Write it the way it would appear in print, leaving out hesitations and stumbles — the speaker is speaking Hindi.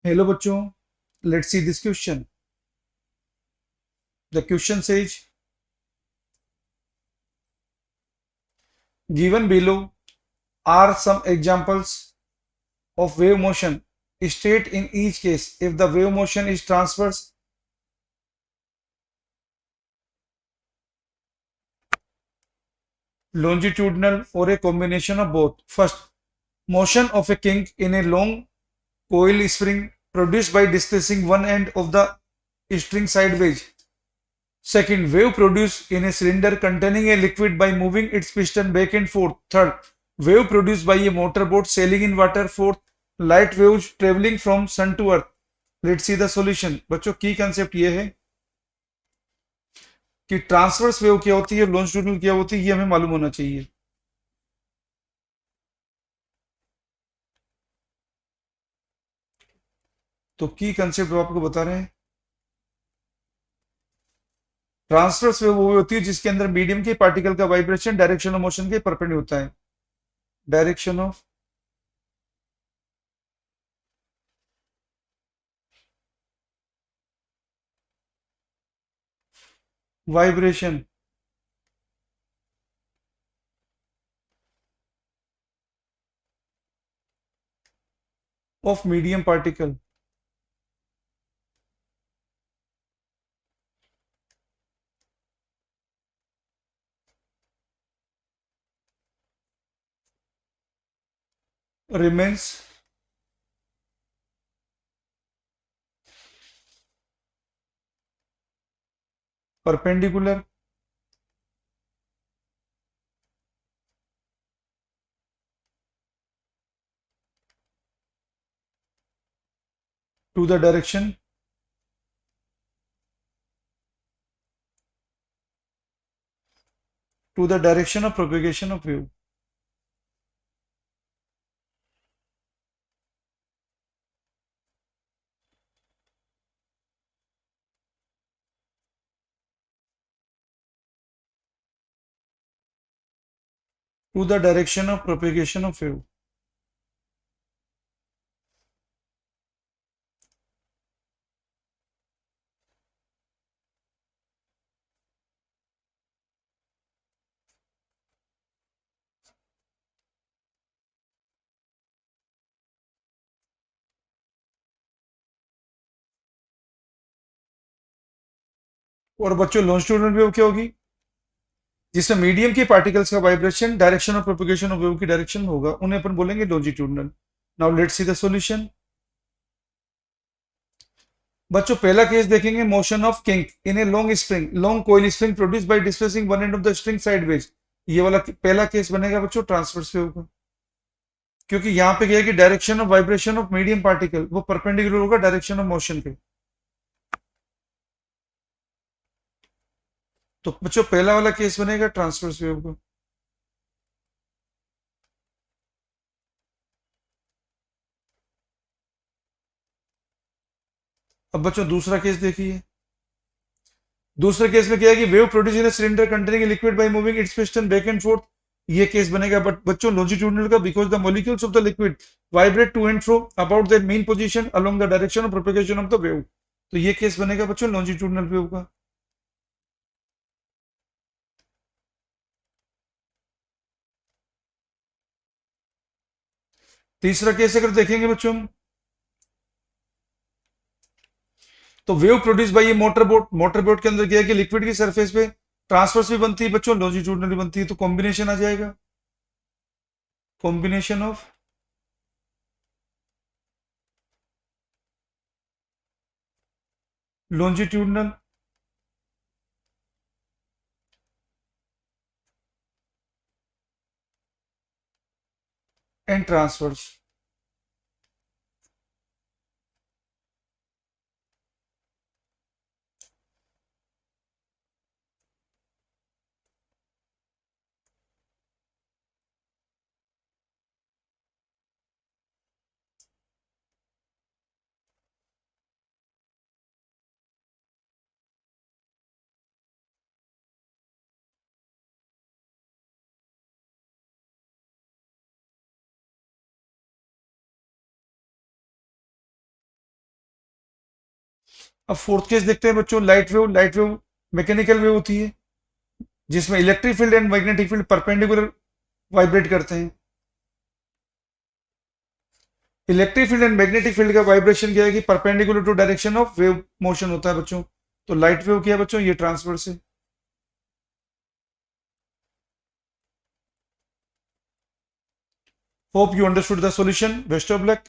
हेलो बच्चों, let's see this question. The question says given below are some examples of wave motion. State in each case if the wave motion is transverse, longitudinal, or a combination of both. First, motion of a kink in a long coil spring produced by displacing one end of the string sideways. Second, wave produced in a cylinder containing a liquid by moving its piston back and forth. Third, wave produced by a motorboat sailing in water. Fourth, light waves traveling from sun to earth. Let's see the solution. बच्चों की कंसेप्ट ये है कि ट्रांसवर्स वेव क्या होती है, लॉन्जिट्यूडनल क्या होती है, ये हमें मालूम होना चाहिए. तो की कंसेप्ट आपको बता रहे हैं. ट्रांसवर्स वेव वो होती है जिसके अंदर मीडियम के पार्टिकल का वाइब्रेशन डायरेक्शन ऑफ मोशन के परपेंडिकुलर होता है. Direction of vibration of medium particle remains perpendicular to the direction of propagation of wave. To the direction of propagation of wave. और बच्चों लॉन्जिट्यूडनल वेव क्या होगी? जिसमें मीडियम के पार्टिकल्स का vibration direction of propagation of wave की डायरेक्शन में होगा, उन्हें अपन बोलेंगे longitudinal. Now let's see the solution. बच्चों पहला केस देखेंगे, motion of kink in a long spring, long coil spring produce by displacing one end of the string sideways. ये वाला पहला केस बनेगा बच्चों ट्रांसवर्स वेव का, क्योंकि यहाँ पे क्या है कि direction of vibration of medium particle वो परपेंडिकुलर होगा डायरेक्शन ऑफ मोशन के. तो बच्चों पहला वाला केस बनेगा ट्रांसवर्स वेव का. अब बच्चों दूसरा केस देखिए. दूसरे केस में क्या है कि wave produce in cylinder containing liquid by moving its piston back and forth. ये केस बनेगा बट बच्चों लॉन्जिट्यूडनल का, because the molecules of the liquid vibrate to and fro about their mean position along the direction of propagation of the wave. तो ये केस बनेगा बच्चों लॉन्जिट्यूडनल वेव का. तीसरा केस अगर देखेंगे बच्चों हम, तो वेव प्रोड्यूस बाय ये मोटरबोट. मोटरबोट के अंदर क्या है कि लिक्विड की सरफेस पे ट्रांसवर्स भी बनती है बच्चों, लॉन्जिट्यूडनल भी बनती है. तो कॉम्बिनेशन आ जाएगा, combination of longitudinal and transverse. अब फोर्थ केस देखते हैं बच्चों, light wave. Light wave mechanical wave होती है जिसमें electric field and magnetic field perpendicular vibrate करते हैं। Electric field and magnetic field का वाइब्रेशन क्या है कि perpendicular to direction of wave motion होता है बच्चों। तो लाइट वेव क्या है बच्चों, ये ट्रांसवर्स है। Hope you understood the solution. Best of luck.